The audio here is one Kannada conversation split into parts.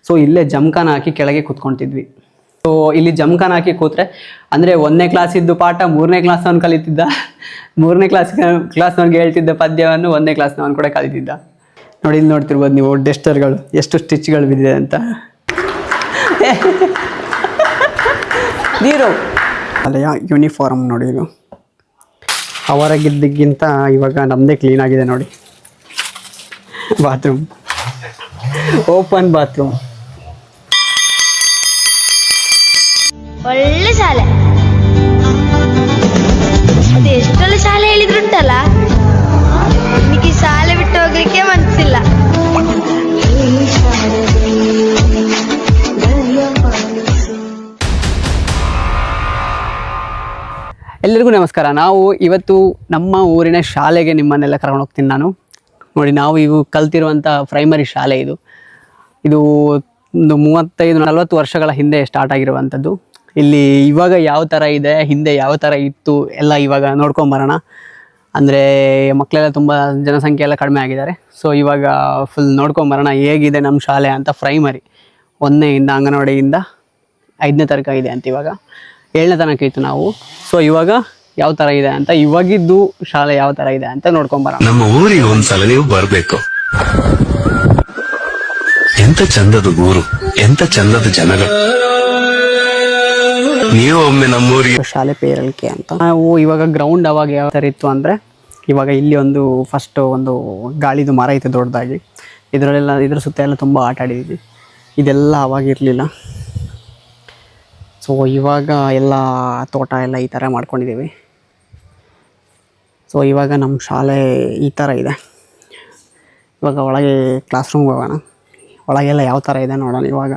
ಸೊ ಇಲ್ಲೇ ಜಮ್ಖಾನ ಹಾಕಿ ಕೆಳಗೆ ಕೂತ್ಕೊಳ್ತಿದ್ವಿ. ಸೊ ಇಲ್ಲಿ ಜಮ್ಖಾನ ಹಾಕಿ ಕೂತ್ರೆ ಅಂದರೆ 1ನೇ ಕ್ಲಾಸ್ ಇದ್ದು ಪಾಠ 3ನೇ ಕ್ಲಾಸ್ನವನು ಕಲಿತಿದ್ದ, 3ನೇ ಕ್ಲಾಸ್ನವನಿಗೆ ಹೇಳ್ತಿದ್ದ ಪದ್ಯವನ್ನು 1ನೇ ಕ್ಲಾಸ್ನವನು ಕೂಡ ಕಲಿತಿದ್ದ. ನೋಡಿ ಇಲ್ಲಿ ನೋಡ್ತಿರ್ಬೋದು ನೀವು ಡೆಸ್ಟರ್ಗಳು ಎಷ್ಟು ಸ್ಟಿಚ್ಗಳು ಬಿದ್ದಿದೆ ಅಂತ. ನೀರು ಅಲ್ಲ ಯೂನಿಫಾರ್ಮ್ ನೋಡಿ, ಇದು ಅವರಾಗಿದ್ದಕ್ಕಿಂತ ಇವಾಗ ನಮ್ಮದೇ ಕ್ಲೀನ್ ಆಗಿದೆ ನೋಡಿ. ಬಾತ್ರೂಮ್ ಓಪನ್ ಬಾತ್ರೂಮ್, ಒಳ್ಳೆ ಶಾಲೆ. ಅದು ಎಷ್ಟೊಳ್ಳೆ ಶಾಲೆ ಹೇಳಿದ್ರುಂಟಲ್ಲ, ನಿಮಗೆ ಶಾಲೆ ಬಿಟ್ಟು ಹೋಗ್ಲಿಕ್ಕೆ ಮನಸ್ಸಿಲ್ಲ. ಎಲ್ಲರಿಗೂ ನಮಸ್ಕಾರ. ನಾವು ಇವತ್ತು ನಮ್ಮ ಊರಿನ ಶಾಲೆಗೆ ನಿಮ್ಮನ್ನೆಲ್ಲ ಕರ್ಕೊಂಡು ಹೋಗ್ತೀನಿ ನಾನು. ನೋಡಿ, ನಾವು ಇವು ಕಲ್ತಿರುವಂಥ ಪ್ರೈಮರಿ ಶಾಲೆ ಇದು. ಇದು ಒಂದು 35-40 ವರ್ಷಗಳ ಹಿಂದೆ ಸ್ಟಾರ್ಟ್ ಆಗಿರುವಂಥದ್ದು. ಇಲ್ಲಿ ಇವಾಗ ಯಾವ ಥರ ಇದೆ, ಹಿಂದೆ ಯಾವ ಥರ ಇತ್ತು ಎಲ್ಲ ಇವಾಗ ನೋಡ್ಕೊಂಬರೋಣ. ಅಂದರೆ ಮಕ್ಕಳೆಲ್ಲ ತುಂಬ ಜನಸಂಖ್ಯೆ ಎಲ್ಲ ಕಡಿಮೆ ಆಗಿದ್ದಾರೆ. ಸೊ ಇವಾಗ ಫುಲ್ ನೋಡ್ಕೊಂಬರೋಣ ಹೇಗಿದೆ ನಮ್ಮ ಶಾಲೆ ಅಂತ. ಪ್ರೈಮರಿ 1ನೇಯಿಂದ ಅಂಗನವಾಡಿಯಿಂದ 5ನೇ ತನಕ ಇದೆ ಅಂತ, ಇವಾಗ 7ನೇ ತನಕ ಇತ್ತು ನಾವು. ಸೊ ಇವಾಗ ಯಾವ ಥರ ಇದೆ ಅಂತ, ಇವಾಗಿದ್ದು ಶಾಲೆ ಯಾವ ಥರ ಇದೆ ಅಂತ ನೋಡ್ಕೊಂಬರೋಣ. ನಮ್ಮ ಊರಿಗೆ ಒಂದ್ಸಲ ನೀವು ಬರಬೇಕು. ಎಂತ ಚಂದದ ಊರು, ಎಂತ ಚಂದದ ಜನಗಳು. ನೀವು ಒಮ್ಮೆ ನಮ್ಮೂರಿಗೆ. ಶಾಲೆ ಪೇರಲ್ಕೆ ಅಂತ ನಾವು ಇವಾಗ ಗ್ರೌಂಡ್ ಅವಾಗ ಯಾವ ಥರ ಇತ್ತು ಅಂದರೆ, ಇವಾಗ ಇಲ್ಲಿ ಒಂದು ಫಸ್ಟ್ ಒಂದು ಗಾಳಿದು ಮರ ಇತ್ತು ದೊಡ್ಡದಾಗಿ. ಇದರಲ್ಲೆಲ್ಲ ಇದ್ರ ಸುತ್ತ ಎಲ್ಲ ತುಂಬ ಆಟ ಆಡಿದ್ವಿ. ಇದೆಲ್ಲ ಅವಾಗ ಇರಲಿಲ್ಲ. ಸೊ ಇವಾಗ ಎಲ್ಲ ತೋಟ ಎಲ್ಲ ಈ ಥರ ಮಾಡ್ಕೊಂಡಿದ್ದೀವಿ. ಸೊ ಇವಾಗ ನಮ್ಮ ಶಾಲೆ ಈ ಥರ ಇದೆ. ಇವಾಗ ಒಳಗೆ ಕ್ಲಾಸ್ ರೂಮ್ಗೆ ಹೋಗೋಣ. ಒಳಗೆಲ್ಲ ಯಾವ ಥರ ಇದೆ ನೋಡೋಣ. ಇವಾಗ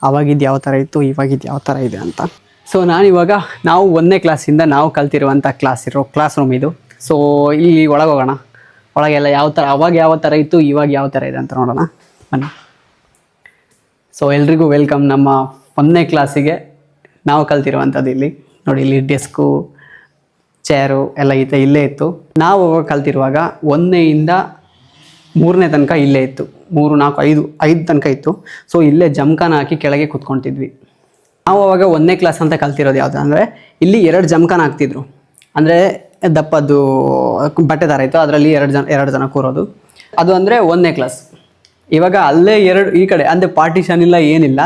ಅವಾಗಿದ್ದು ಯಾವ ಥರ ಇತ್ತು, ಇವಾಗಿದ್ದು ಯಾವ ಥರ ಇದೆ ಅಂತ. ಸೊ ನಾನಿವಾಗ ನಾವು 1ನೇ ಕ್ಲಾಸಿಂದ ನಾವು ಕಲ್ತಿರುವಂಥ ಕ್ಲಾಸ್ ರೂಮ್ ಇದು. ಸೊ ಇಲ್ಲಿ ಒಳಗೆ ಹೋಗೋಣ. ಒಳಗೆಲ್ಲ ಯಾವ ಥರ, ಅವಾಗ ಯಾವ ಥರ ಇತ್ತು, ಇವಾಗ ಯಾವ ಥರ ಇದೆ ಅಂತ ನೋಡೋಣ ಬನ್ನಿ. ಸೊ ಎಲ್ರಿಗೂ ವೆಲ್ಕಮ್ ನಮ್ಮ 1ನೇ ಕ್ಲಾಸಿಗೆ. ನಾವು ಕಲ್ತಿರುವಂಥದ್ದು ಇಲ್ಲಿ ನೋಡಿ. ಇಲ್ಲಿ ಡೆಸ್ಕು, ಚೇರು ಎಲ್ಲ ಇಲ್ಲೇ ಇತ್ತು. ನಾವು ಕಲ್ತಿರುವಾಗ 1ನೇಯಿಂದ 3ನೇ ತನಕ ಇಲ್ಲೇ ಇತ್ತು. 3, 4, 5 ತನಕ ಇತ್ತು. ಸೊ ಇಲ್ಲೇ ಜಮ್ಖಾನ ಹಾಕಿ ಕೆಳಗೆ ಕೂತ್ಕೊಳ್ತಿದ್ವಿ. ನಾವು ಅವಾಗ 1ನೇ ಕ್ಲಾಸ್ ಅಂತ ಕಲ್ತಿರೋದು ಯಾವುದು ಅಂದರೆ, ಇಲ್ಲಿ 2 ಜಮ್ಖಾನ ಹಾಕ್ತಿದ್ರು. ಅಂದರೆ ದಪ್ಪದ್ದು ಬಟ್ಟೆ ಥರ ಇತ್ತು, ಅದರಲ್ಲಿ 2 ಜನ ಕೂರೋದು. ಅದು ಅಂದರೆ 1ನೇ ಕ್ಲಾಸ್. ಇವಾಗ ಅಲ್ಲೇ 2 ಈ ಕಡೆ ಅಂದರೆ ಪಾರ್ಟಿಷನ್ ಇಲ್ಲ, ಏನಿಲ್ಲ.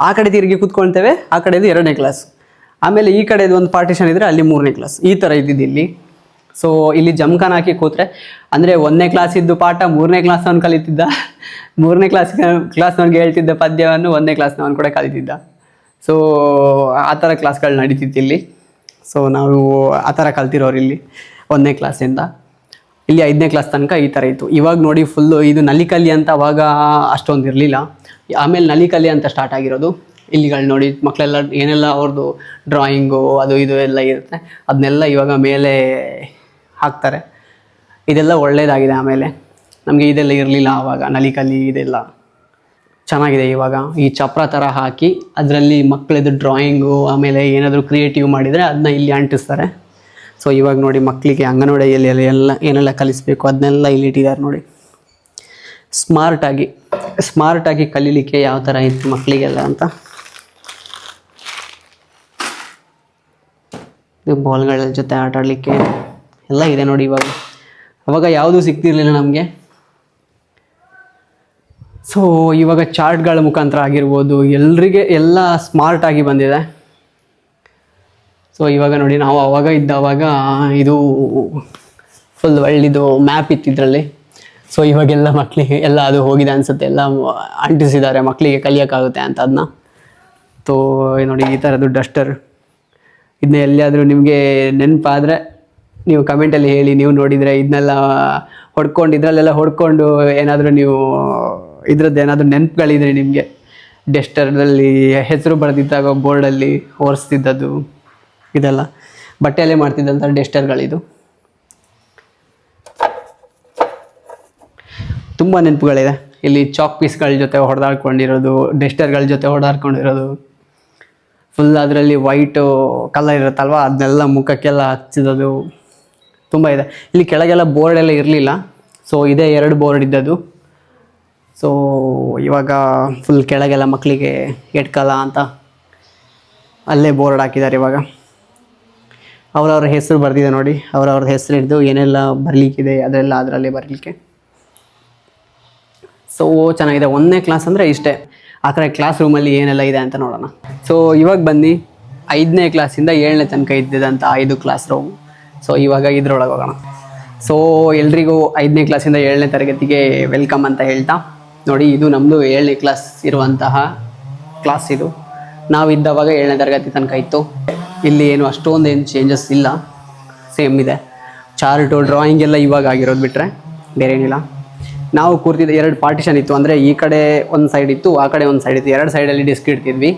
ಆ ಕಡೆ ತಿರುಗಿ ಕೂತ್ಕೊಳ್ತೇವೆ, ಆ ಕಡೆದು 2ನೇ ಕ್ಲಾಸ್. ಆಮೇಲೆ ಈ ಕಡೆದು ಒಂದು ಪಾರ್ಟಿಷನ್ ಇದ್ದರೆ ಅಲ್ಲಿ 3ನೇ ಕ್ಲಾಸ್. ಈ ಥರ ಇದ್ದಿದ್ದು ಇಲ್ಲಿ. ಸೊ ಇಲ್ಲಿ ಜಮ್ಖಾನ ಹಾಕಿ ಕೂತ್ರೆ ಅಂದರೆ 1ನೇ ಕ್ಲಾಸ್ ಇದ್ದು ಪಾಠ 3ನೇ ಕ್ಲಾಸ್ನವನು ಕಲಿತಿದ್ದ, 3ನೇ ಕ್ಲಾಸ್ನವನಿಗೆ ಹೇಳ್ತಿದ್ದ ಪದ್ಯವನ್ನು 1ನೇ ಕ್ಲಾಸ್ನವನು ಕೂಡ ಕಲಿತಿದ್ದ. ಸೊ ಆ ಥರ ಕ್ಲಾಸ್ಗಳು ನಡೀತಿತ್ತು ಇಲ್ಲಿ. ಸೊ ನಾವು ಆ ಥರ ಕಲ್ತಿರೋರು ಇಲ್ಲಿ 1ನೇ ಕ್ಲಾಸಿಂದ. ಇಲ್ಲಿ 5ನೇ ಕ್ಲಾಸ್ ತನಕ ಈ ಥರ ಇತ್ತು. ಇವಾಗ ನೋಡಿ ಫುಲ್ಲು ಇದು ನಲಿಕಲಿ ಅಂತ ಅವಾಗ ಅಷ್ಟೊಂದು ಇರಲಿಲ್ಲ. ಆಮೇಲೆ ನಲಿಕಲಿ ಅಂತ ಸ್ಟಾರ್ಟ್ ಆಗಿರೋದು. ಇಲ್ಲಿಗಳು ನೋಡಿ ಮಕ್ಕಳೆಲ್ಲ ಏನೆಲ್ಲ ಅವ್ರದ್ದು ಡ್ರಾಯಿಂಗು ಅದು ಇದು ಎಲ್ಲ ಇರುತ್ತೆ, ಅದನ್ನೆಲ್ಲ ಇವಾಗ ಮೇಲೆ ಹಾಕ್ತಾರೆ. ಇದೆಲ್ಲ ಒಳ್ಳೆಯದಾಗಿದೆ. ಆಮೇಲೆ ನಮಗೆ ಇದೆಲ್ಲ ಇರಲಿಲ್ಲ ಆವಾಗ, ನಲಿಕಲಿ ಇದೆಲ್ಲ ಚೆನ್ನಾಗಿದೆ. ಇವಾಗ ಈ ಚಪ್ರ ಥರ ಹಾಕಿ ಅದರಲ್ಲಿ ಮಕ್ಕಳದ್ದು ಡ್ರಾಯಿಂಗು ಆಮೇಲೆ ಏನಾದರೂ ಕ್ರಿಯೇಟಿವ್ ಮಾಡಿದರೆ ಅದನ್ನ ಇಲ್ಲಿ ಅಂಟಿಸ್ತಾರೆ. ಸೊ ಇವಾಗ ನೋಡಿ ಮಕ್ಕಳಿಗೆ ಅಂಗನವಾಡಿಯಲ್ಲಿ ಎಲ್ಲ ಏನೆಲ್ಲ ಕಲಿಸ್ಬೇಕು ಅದನ್ನೆಲ್ಲ ಇಲ್ಲಿ ಇಟ್ಟಿದ್ದಾರೆ ನೋಡಿ. ಸ್ಮಾರ್ಟಾಗಿ ಕಲೀಲಿಕ್ಕೆ ಯಾವ ಥರ ಇತ್ತು ಮಕ್ಕಳಿಗೆಲ್ಲ ಅಂತ. ಇದು ಬಾಲ್ಗಳ ಜೊತೆ ಆಟ ಆಡಲಿಕ್ಕೆ ಎಲ್ಲ ಇದೆ ನೋಡಿ. ಅವಾಗ ಯಾವುದೂ ಸಿಗ್ತಿರ್ಲಿಲ್ಲ ನಮಗೆ. ಸೊ ಇವಾಗ ಚಾರ್ಟ್ಗಳ ಮುಖಾಂತರ ಆಗಿರ್ಬೋದು, ಎಲ್ರಿಗೆ ಎಲ್ಲ ಸ್ಮಾರ್ಟಾಗಿ ಬಂದಿದೆ. ಸೊ ಇವಾಗ ನೋಡಿ, ನಾವು ಅವಾಗ ಇದ್ದವಾಗ ಇದು ಫುಲ್ ಒಳ್ಳೆದು ಮ್ಯಾಪ್ ಇತ್ತು ಇದರಲ್ಲಿ. ಸೊ ಇವಾಗೆಲ್ಲ ಮಕ್ಕಳಿಗೆ ಎಲ್ಲ ಅದು ಹೋಗಿದೆ ಅನಿಸುತ್ತೆ, ಎಲ್ಲ ಅಂಟಿಸಿದ್ದಾರೆ ಮಕ್ಕಳಿಗೆ ಕಲಿಯೋಕ್ಕಾಗುತ್ತೆ ಅಂತ ಅದನ್ನ. ಸೊ ನೋಡಿ ಈ ಥರದ್ದು ಡಸ್ಟರ್, ಇದನ್ನ ಎಲ್ಲಿಯಾದರೂ ನಿಮಗೆ ನೆನಪಾದರೆ ನೀವು ಕಮೆಂಟಲ್ಲಿ ಹೇಳಿ. ನೀವು ನೋಡಿದರೆ ಇದನ್ನೆಲ್ಲ ಇದರಲ್ಲೆಲ್ಲ ಹೊಡ್ಕೊಂಡು ಏನಾದರೂ ನೀವು ಇದ್ರದ್ದು ಏನಾದರೂ ನೆನಪುಗಳಿದ್ರೆ ನಿಮಗೆ, ಡಸ್ಟರ್ದಲ್ಲಿ ಹೆಸರು ಬರೆದಿದ್ದಾಗ ಬೋರ್ಡಲ್ಲಿ ಒರೆಸ್ತಿದ್ದದ್ದು ಇದೆಲ್ಲ ಬಟ್ಟೆಯಲ್ಲೇ ಮಾಡ್ತಿದ್ದಂಥ ಡಸ್ಟರ್ಗಳಿದು. ತುಂಬ ನೆನಪುಗಳಿದೆ. ಇಲ್ಲಿ ಚಾಕ್ ಪೀಸ್ಗಳ ಜೊತೆ ಹೊಡೆದಾಡ್ಕೊಂಡಿರೋದು, ಡಸ್ಟರ್ಗಳ ಜೊತೆ ಹೊಡೆದಾಡ್ಕೊಂಡಿರೋದು. ಫುಲ್ ಅದರಲ್ಲಿ ವೈಟು ಕಲರ್ ಇರುತ್ತಲ್ವ, ಅದನ್ನೆಲ್ಲ ಮುಖಕ್ಕೆಲ್ಲ ಹಚ್ಚಿರೋದು ತುಂಬ ಇದೆ. ಇಲ್ಲಿ ಕೆಳಗೆಲ್ಲ ಬೋರ್ಡೆಲ್ಲ ಇರಲಿಲ್ಲ. ಸೊ ಇದೇ 2 ಬೋರ್ಡ್ ಇದ್ದದ್ದು. ಸೊ ಇವಾಗ ಫುಲ್ ಕೆಳಗೆಲ್ಲ ಮಕ್ಕಳಿಗೆ ಎಟ್ಕಲ್ಲ ಅಂತ ಅಲ್ಲೇ ಬೋರ್ಡ್ ಹಾಕಿದ್ದಾರೆ. ಇವಾಗ ಅವರವ್ರ ಹೆಸರು ಬರೆದಿದೆ ನೋಡಿ, ಅವರವ್ರ ಹೆಸರು ಹಿಡಿದು ಏನೆಲ್ಲ ಬರಲಿಕ್ಕಿದೆ ಅದೆಲ್ಲ ಅದರಲ್ಲೇ ಬರಲಿಕ್ಕೆ. ಸೊ ಚೆನ್ನಾಗಿದೆ. 1ನೇ ಕ್ಲಾಸ್ ಅಂದರೆ ಇಷ್ಟೇ. ಆ ಕಡೆ ಕ್ಲಾಸ್ ರೂಮಲ್ಲಿ ಏನೆಲ್ಲ ಇದೆ ಅಂತ ನೋಡೋಣ. ಸೊ ಇವಾಗ ಬನ್ನಿ 5ನೇ ಕ್ಲಾಸಿಂದ 7ನೇ ತನಕ ಇದ್ದಿದ್ದಂಥ 5 ಕ್ಲಾಸ್ ರೂಮ್. ಸೊ ಇವಾಗ ಇದ್ರೊಳಗೆ ಹೋಗೋಣ. ಸೊ ಎಲ್ರಿಗೂ 5ನೇ ಕ್ಲಾಸಿಂದ 7ನೇ ತರಗತಿಗೆ ವೆಲ್ಕಮ್ ಅಂತ ಹೇಳ್ತಾ, ನೋಡಿ ಇದು ನಮ್ಮದು 7ನೇ ಕ್ಲಾಸ್ ಇರುವಂತಹ ಕ್ಲಾಸ್. ಇದು ನಾವಿದ್ದವಾಗ 7ನೇ ತರಗತಿ ತನಕ ಇತ್ತು. ಇಲ್ಲಿ ಏನು ಅಷ್ಟೊಂದೇನು ಚೇಂಜಸ್ ಇಲ್ಲ, ಸೇಮ್ ಇದೆ. ಚಾರ್ಟು ಡ್ರಾಯಿಂಗ್ ಎಲ್ಲ ಇವಾಗ ಆಗಿರೋದು ಬಿಟ್ಟರೆ ಬೇರೆ ಏನಿಲ್ಲ. ನಾವು ಕೂರ್ತಿದ್ದ 2 ಪಾರ್ಟಿಷನ್ ಇತ್ತು, ಅಂದರೆ ಈ ಕಡೆ ಒಂದು ಸೈಡ್ ಇತ್ತು, ಆ ಕಡೆ ಒಂದು ಸೈಡ್ ಇತ್ತು. 2 ಸೈಡಲ್ಲಿ ಡೆಸ್ಕ್ ಇಡ್ತಿದ್ವಿ.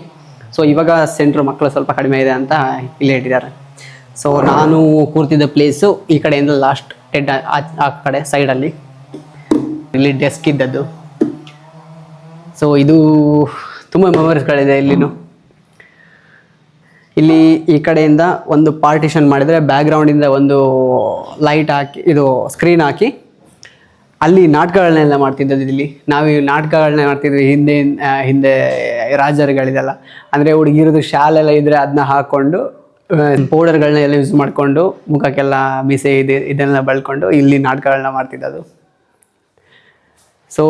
ಸೊ ಇವಾಗ ಸೆಂಟ್ರ್ ಮಕ್ಕಳು ಸ್ವಲ್ಪ ಕಡಿಮೆ ಇದೆ ಅಂತ ಇಲ್ಲೇ ಇಟ್ಟಿದ್ದಾರೆ. ಸೊ ನಾನು ಕೂರ್ತಿದ್ದ ಪ್ಲೇಸು ಈ ಕಡೆಯಿಂದ ಲಾಸ್ಟ್ ಹೆಡ್ ಆ ಕಡೆ ಸೈಡಲ್ಲಿ ಇಲ್ಲಿ ಡೆಸ್ಕ್ ಇದ್ದದ್ದು. ಸೊ ಇದು ತುಂಬ ಮೆಮೊರೀಸ್ಗಳಿದೆ ಇಲ್ಲಿನೂ. ಇಲ್ಲಿ ಈ ಕಡೆಯಿಂದ ಒಂದು ಪಾರ್ಟಿಷನ್ ಮಾಡಿದರೆ ಬ್ಯಾಕ್ಗ್ರೌಂಡಿಂದ ಒಂದು ಲೈಟ್ ಹಾಕಿ, ಇದು ಸ್ಕ್ರೀನ್ ಹಾಕಿ ಅಲ್ಲಿ ನಾಟಕಗಳನ್ನೆಲ್ಲ ಮಾಡ್ತಿದ್ದದ್ದು. ಇಲ್ಲಿ ನಾವು ಈ ನಾಟಕಗಳನ್ನ ಮಾಡ್ತಿದ್ವಿ. ಹಿಂದೆ ರಾಜರುಗಳಿದೆಲ್ಲ, ಅಂದರೆ ಹುಡುಗಿರದು ಶಾಲೆಲ್ಲ ಇದ್ದರೆ ಅದನ್ನ ಹಾಕ್ಕೊಂಡು ಪೌಡರ್ಗಳನ್ನ ಎಲ್ಲ ಯೂಸ್ ಮಾಡಿಕೊಂಡು ಮುಖಕ್ಕೆಲ್ಲ ಮೀಸೆ ಇದನ್ನೆಲ್ಲ ಬಳ್ಕೊಂಡು ಇಲ್ಲಿ ನಾಟಕಗಳನ್ನ ಮಾಡ್ತಿದ್ದದು. ಸೊ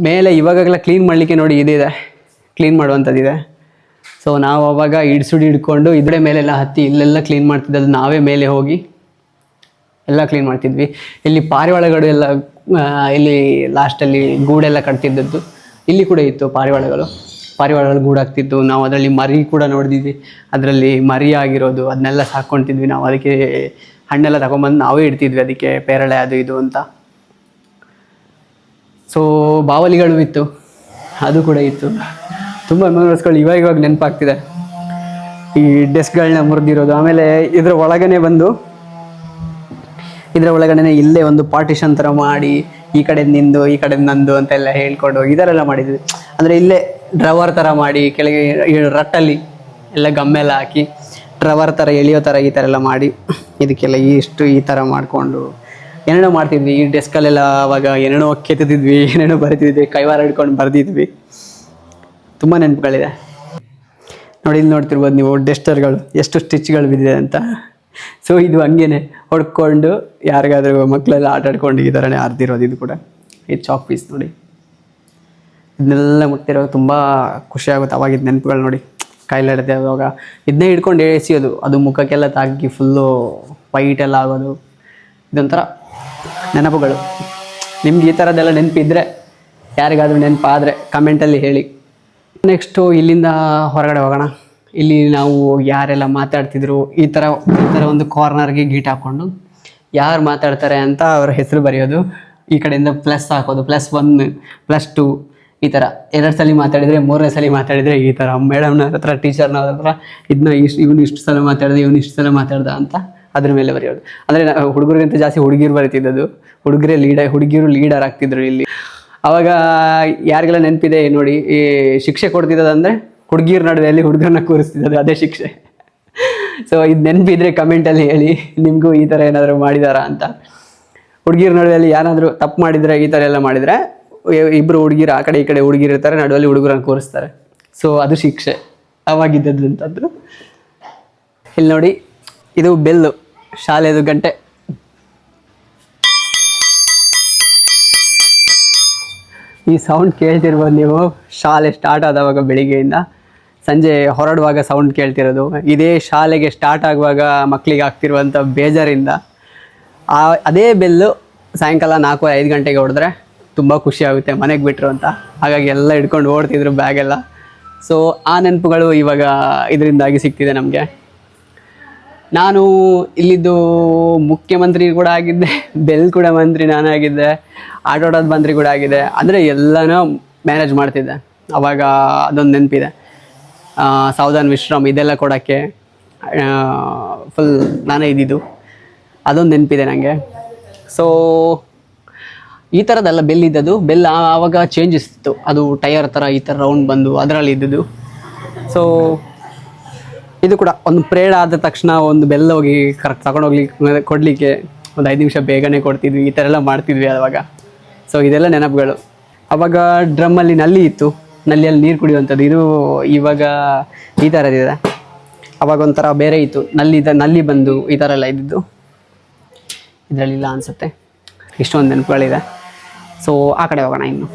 ಮೇಲೆ ಇವಾಗೆಲ್ಲ ಕ್ಲೀನ್ ಮಾಡಲಿಕ್ಕೆ ನೋಡಿ ಇದಿದೆ, ಕ್ಲೀನ್ ಮಾಡುವಂಥದ್ದಿದೆ. ಸೊ ನಾವು ಅವಾಗ ಇಡ್ಸುಡಿ ಹಿಡ್ಕೊಂಡು ಇದ್ರೆ ಮೇಲೆಲ್ಲ ಹತ್ತಿ ಇಲ್ಲೆಲ್ಲ ಕ್ಲೀನ್ ಮಾಡ್ತಿದ್ದದ್ದು. ನಾವೇ ಮೇಲೆ ಹೋಗಿ ಎಲ್ಲ ಕ್ಲೀನ್ ಮಾಡ್ತಿದ್ವಿ. ಇಲ್ಲಿ ಪಾರಿವಾಳಗಳು ಎಲ್ಲ ಇಲ್ಲಿ ಲಾಸ್ಟಲ್ಲಿ ಗೂಡೆಲ್ಲ ಕಟ್ತಿದ್ದದ್ದು. ಇಲ್ಲಿ ಕೂಡ ಇತ್ತು ಪಾರಿವಾಳಗಳು ಗೂಡಾಗ್ತಿತ್ತು. ನಾವು ಅದರಲ್ಲಿ ಮರಿ ಕೂಡ ನೋಡಿದ್ವಿ. ಅದರಲ್ಲಿ ಮರಿ ಆಗಿರೋದು ಅದನ್ನೆಲ್ಲ ಸಾಕ್ಕೊಳ್ತಿದ್ವಿ ನಾವು. ಅದಕ್ಕೆ ಹಣ್ಣೆಲ್ಲ ತಗೊಂಬಂದು ನಾವೇ ಇಡ್ತಿದ್ವಿ ಅದಕ್ಕೆ, ಪೇರಳೆ ಅದು ಇದು ಅಂತ. ಸೊ ಬಾವಲಿಗಳು ಇತ್ತು, ಅದು ಕೂಡ ಇತ್ತು. ತುಂಬ ಮೆಮೊರೀಸ್ಗಳು ಇವಾಗ ನೆನಪಾಗ್ತಿದೆ, ಈ ಡೆಸ್ಕ್ಗಳನ್ನ ಮುರಿದಿರೋದು. ಆಮೇಲೆ ಇದರ ಒಳಗಡೆ ಇಲ್ಲೇ ಒಂದು ಪಾರ್ಟಿಷನ್ ಥರ ಮಾಡಿ ಈ ಕಡೆ ನಿಂದು ಈ ಕಡೆ ನಂದು ಅಂತೆಲ್ಲ ಹೇಳ್ಕೊಂಡು ಇದರೆಲ್ಲ ಮಾಡಿದ್ವಿ. ಅಂದರೆ ಇಲ್ಲೇ ಡ್ರವರ್ ಥರ ಮಾಡಿ ಕೆಳಗೆ ರಟ್ಟಲ್ಲಿ ಎಲ್ಲ ಗಮ್ಮೆಲ್ಲ ಹಾಕಿ ಡ್ರವರ್ ಥರ ಎಳೆಯೋ ಥರ ಈ ಥರ ಎಲ್ಲ ಮಾಡಿ ಇದಕ್ಕೆಲ್ಲ ಈ ಥರ ಮಾಡಿಕೊಂಡು ಏನೇನೋ ಮಾಡ್ತಿದ್ವಿ. ಈ ಡೆಸ್ಕಲ್ಲೆಲ್ಲ ಅವಾಗ ಏನೇನೋ ಕೆತ್ತಿದ್ವಿ, ಏನೇನೋ ಬರಿತಿದ್ವಿ, ಕೈವಾರ ಹಿಡ್ಕೊಂಡು ಬರೆದಿದ್ವಿ. ತುಂಬ ನೆನಪುಗಳಿದೆ ನೋಡಿ. ಇಲ್ಲಿ ನೋಡ್ತಿರ್ಬೋದು ನೀವು ಡೆಸ್ಟರ್ಗಳು ಎಷ್ಟು ಸ್ಟಿಚ್ಗಳು ಬಿದ್ದಿದೆ ಅಂತ. ಸೊ ಇದು ಹಂಗೇನೆ ಹೊಡ್ಕೊಂಡು ಯಾರಿಗಾದ್ರೂ ಮಕ್ಕಳೆಲ್ಲ ಆಟ ಆಡ್ಕೊಂಡು ಈ ಥರನೇ ಅರ್ದಿರೋದು. ಇದು ಕೂಡ ಈ ಚಾಕ್ ಪೀಸ್ ನೋಡಿ, ಇದನ್ನೆಲ್ಲ ಮುಟ್ಟಿರೋ ತುಂಬ ಖುಷಿ ಆಗುತ್ತೆ. ಅವಾಗಿದ್ದು ನೆನಪುಗಳು ನೋಡಿ. ಕಾಯಿಲೆ ಹಿಡಿದೆ ಅವಾಗ ಇದನ್ನೇ ಹಿಡ್ಕೊಂಡು ಎಸಿಯೋದು, ಅದು ಮುಖಕ್ಕೆಲ್ಲ ತಾಗಿ ಫುಲ್ಲು ವೈಟೆಲ್ಲ ಆಗೋದು. ಇದೊಂಥರ ನೆನಪುಗಳು. ನಿಮ್ಗೆ ಈ ಥರದ್ದೆಲ್ಲ ನೆನಪಿದ್ರೆ, ಯಾರಿಗಾದ್ರೂ ನೆನಪಾದರೆ ಕಮೆಂಟಲ್ಲಿ ಹೇಳಿ. ನೆಕ್ಸ್ಟು ಇಲ್ಲಿಂದ ಹೊರಗಡೆ ಹೋಗೋಣ. ಇಲ್ಲಿ ನಾವು ಯಾರೆಲ್ಲ ಮಾತಾಡ್ತಿದ್ರು ಈ ಥರ ಒಂದು ಕಾರ್ನರ್ಗೆ ಗೀಟ್ ಹಾಕ್ಕೊಂಡು ಯಾರು ಮಾತಾಡ್ತಾರೆ ಅಂತ ಅವ್ರ ಹೆಸರು ಬರೆಯೋದು. ಈ ಕಡೆಯಿಂದ ಪ್ಲಸ್ ಹಾಕೋದು, +1 +2 ಈ ಥರ. 2 ಸಲ ಮಾತಾಡಿದರೆ, 3ನೇ ಸಲ ಮಾತಾಡಿದರೆ ಈ ಥರ ಟೀಚರ್ನ ಹತ್ರ ಇದನ್ನ ಇವನು ಇಷ್ಟು ಸಲ ಮಾತಾಡ್ದೆ, ಇವನು ಇಷ್ಟು ಸಲ ಮಾತಾಡ್ದ ಅಂತ ಅದ್ರ ಮೇಲೆ ಬರೆಯೋದು. ಅಂದರೆ ಹುಡುಗರಿಗಿಂತ ಜಾಸ್ತಿ ಹುಡುಗಿರು ಬರೀತಿದ್ದದು. ಹುಡುಗಿರು ಲೀಡರ್ ಆಗ್ತಿದ್ರು ಇಲ್ಲಿ. ಆವಾಗ ಯಾರಿಗೆಲ್ಲ ನೆನಪಿದೆ ನೋಡಿ, ಈ ಶಿಕ್ಷೆ ಕೊಡ್ತಿದ್ದದಂದರೆ ಹುಡುಗಿರ ನಡುವೆಯಲ್ಲಿ ಹುಡುಗರನ್ನ ಕೂರಿಸ್ತಿದ್ದದು, ಅದೇ ಶಿಕ್ಷೆ. ಸೊ ಇದು ನೆನಪಿದ್ರೆ ಕಮೆಂಟಲ್ಲಿ ಹೇಳಿ, ನಿಮಗೂ ಈ ಥರ ಏನಾದರೂ ಮಾಡಿದಾರಾ ಅಂತ. ಹುಡುಗಿರ ನಡುವೆಯಲ್ಲಿ ಯಾರಾದರೂ ತಪ್ಪು ಮಾಡಿದರೆ, ಈ ಥರ ಎಲ್ಲ ಮಾಡಿದರೆ ಇಬ್ಬರು ಹುಡುಗಿರು ಆ ಕಡೆ ಈ ಕಡೆ ಹುಡುಗಿರು ಇರ್ತಾರೆ, ನಡುವಲ್ಲಿ ಹುಡುಗರನ್ನ ಕೂರಿಸ್ತಾರೆ. ಸೊ ಅದು ಶಿಕ್ಷೆ ಅವಾಗಿದ್ದದಂಥದ್ದು. ಇಲ್ಲಿ ನೋಡಿ, ಇದು ಬೆಲ್ಲು, ಶಾಲೆದು ಗಂಟೆ. ಈ ಸೌಂಡ್ ಕೇಳ್ತಿರ್ಬೋದು ನೀವು. ಶಾಲೆ ಸ್ಟಾರ್ಟ್ ಆದವಾಗ ಬೆಳಿಗ್ಗೆಯಿಂದ ಸಂಜೆ ಹೊರಡುವಾಗ ಸೌಂಡ್ ಕೇಳ್ತಿರೋದು. ಇದೇ ಶಾಲೆಗೆ ಸ್ಟಾರ್ಟ್ ಆಗುವಾಗ ಮಕ್ಕಳಿಗೆ ಆಗ್ತಿರುವಂಥ ಬೇಜಾರಿಂದ ಅದೇ ಬೆಲ್ಲು ಸಾಯಂಕಾಲ 4-5 ಗಂಟೆಗೆ ಹೊಡೆದ್ರೆ ತುಂಬ ಖುಷಿ ಆಗುತ್ತೆ, ಮನೆಗೆ ಬಿಟ್ಟರು ಅಂತ. ಹಾಗಾಗಿ ಎಲ್ಲ ಹಿಡ್ಕೊಂಡು ಓಡ್ತಿದ್ರು ಬ್ಯಾಗೆಲ್ಲ. ಸೊ ಆ ನೆನಪುಗಳು ಇವಾಗ ಇದರಿಂದಾಗಿ ಸಿಗ್ತಿದೆ ನಮಗೆ. ನಾನು ಇಲ್ಲಿದ್ದು ಮುಖ್ಯಮಂತ್ರಿ ಕೂಡ ಆಗಿದ್ದೆ, ಬೆಲ್ ಕೂಡ ಮಂತ್ರಿ ನಾನು ಆಗಿದ್ದೆ, ಆಟೋಟದ ಮಂತ್ರಿ ಕೂಡ ಆಗಿದೆ. ಅಂದರೆ ಎಲ್ಲನೂ ಮ್ಯಾನೇಜ್ ಮಾಡ್ತಿದ್ದೆ ಅವಾಗ. ಅದೊಂದು ನೆನಪಿದೆ. ಸಾವಧಾನ್ ವಿಶ್ರಾಮ್ ಇದೆಲ್ಲ ಕೊಡೋಕ್ಕೆ ಫುಲ್ ನಾನೇ ಇದ್ದಿದ್ದು, ಅದೊಂದು ನೆನಪಿದೆ ನನಗೆ. ಸೊ ಈ ಥರದ್ದೆಲ್ಲ ಬೆಲ್ ಇದ್ದದ್ದು. ಬೆಲ್ ಆವಾಗ ಚೇಂಜಸ್ ಇತ್ತು, ಅದು ಟಯರ್ ಥರ ಈ ಥರ ರೌಂಡ್ ಬಂದು ಅದರಲ್ಲಿ ಇದ್ದದ್ದು. ಸೊ ಇದು ಕೂಡ ಒಂದು ಪ್ರೇಡ್ ಆದ ತಕ್ಷಣ ಒಂದು ಬೆಲ್ ಹೋಗಿ ಕರೆಕ್ಟ್ ಕೊಡಲಿಕ್ಕೆ ಒಂದು 5 ನಿಮಿಷ ಬೇಗನೆ ಕೊಡ್ತಿದ್ವಿ. ಈ ಥರ ಎಲ್ಲ ಮಾಡ್ತಿದ್ವಿ ಆವಾಗ. ಸೊ ಇದೆಲ್ಲ ನೆನಪುಗಳು. ಅವಾಗ ಡ್ರಮ್ಮಲ್ಲಿ ನಲ್ಲಿ ಇತ್ತು, ನಲ್ಲಿಯಲ್ಲಿ ನೀರು ಕುಡಿಯುವಂಥದ್ದು. ಇದು ಇವಾಗ ಈ ಥರದಿದೆ. ಅವಾಗ ಒಂಥರ ಬೇರೆ ಇತ್ತು, ನಲ್ಲಿ ಬಂದು ಈ ಥರ ಎಲ್ಲ ಇದ್ದಿದ್ದು. ಇದರಲ್ಲಿಲ್ಲ ಅನಿಸುತ್ತೆ. ಇಷ್ಟೊಂದು ನೆನಪುಗಳಿದೆ. ಸೊ ಆ ಕಡೆ ಹೋಗೋಣ ಇನ್ನು.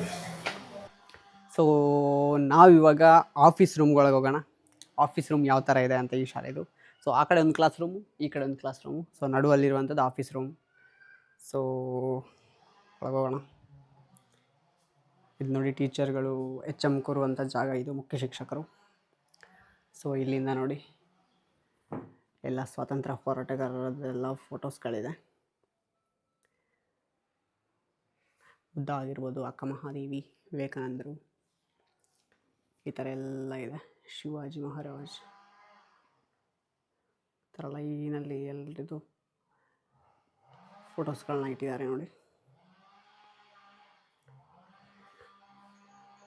ಸೊ ನಾವಿವಾಗ ಆಫೀಸ್ ರೂಮ್ಗಳಿಗೆ ಹೋಗೋಣ. ಆಫೀಸ್ ರೂಮ್ ಯಾವ ಥರ ಇದೆ ಅಂತ ಈ ಶಾಲೆದು. ಸೊ ಆ ಕಡೆ ಒಂದು ಕ್ಲಾಸ್ ರೂಮು, ಈ ಕಡೆ ಒಂದು ಕ್ಲಾಸ್ ರೂಮು. ಸೊ ನಡುವಲ್ಲಿರುವಂಥದ್ದು ಆಫೀಸ್ ರೂಮ್. ಸೊ ಒಳಗೆ ಹೋಗೋಣ. ಇದು ನೋಡಿ ಟೀಚರ್ಗಳು HM ಕೂರುವಂಥ ಜಾಗ ಇದು, ಮುಖ್ಯ ಶಿಕ್ಷಕರು. ಸೊ ಇಲ್ಲಿಂದ ನೋಡಿ ಎಲ್ಲ ಸ್ವಾತಂತ್ರ್ಯ ಹೋರಾಟಗಾರರದೆಲ್ಲ ಫೋಟೋಸ್ಗಳಿದೆ. ಬುದ್ಧ ಆಗಿರ್ಬೋದು, ಅಕ್ಕ ಮಹಾದೇವಿ, ವಿವೇಕಾನಂದರು, ಈ ಥರ ಎಲ್ಲ ಇದೆ. ಶಿವಾಜಿ ಮಹಾರಾಜ್ ಈ ಥರ ಲೈನಲ್ಲಿ ಎಲ್ಲರಿದು ಫೋಟೋಸ್ಗಳನ್ನ ಇಟ್ಟಿದ್ದಾರೆ ನೋಡಿ.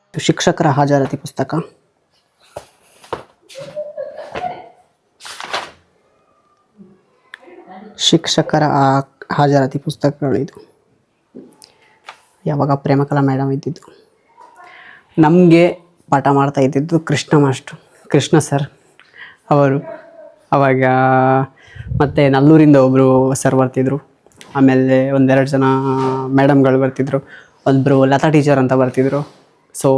ಇದು ಶಿಕ್ಷಕರ ಹಾಜರಾತಿ ಪುಸ್ತಕ. ಶಿಕ್ಷಕರ ಹಾಜರಾತಿ ಪುಸ್ತಕಗಳು ಇದು. ಯಾವಾಗ ಪ್ರೇಮಕಲಾ ಮೇಡಮ್ ಇದ್ದಿದ್ದು. ನಮಗೆ ಪಾಠ ಮಾಡ್ತಾ ಇದ್ದಿದ್ದು ಕೃಷ್ಣ ಸರ್ ಅವರು. ಅವಾಗ ಮತ್ತು ನಲ್ಲೂರಿಂದ ಒಬ್ಬರು ಸರ್ ಬರ್ತಿದ್ರು. ಆಮೇಲೆ ಒಂದೆರಡು ಜನ ಮೇಡಮ್ಗಳು ಬರ್ತಿದ್ರು. ಒಬ್ಬರು ಲತಾ ಟೀಚರ್ ಅಂತ ಬರ್ತಿದ್ರು. ಸೊ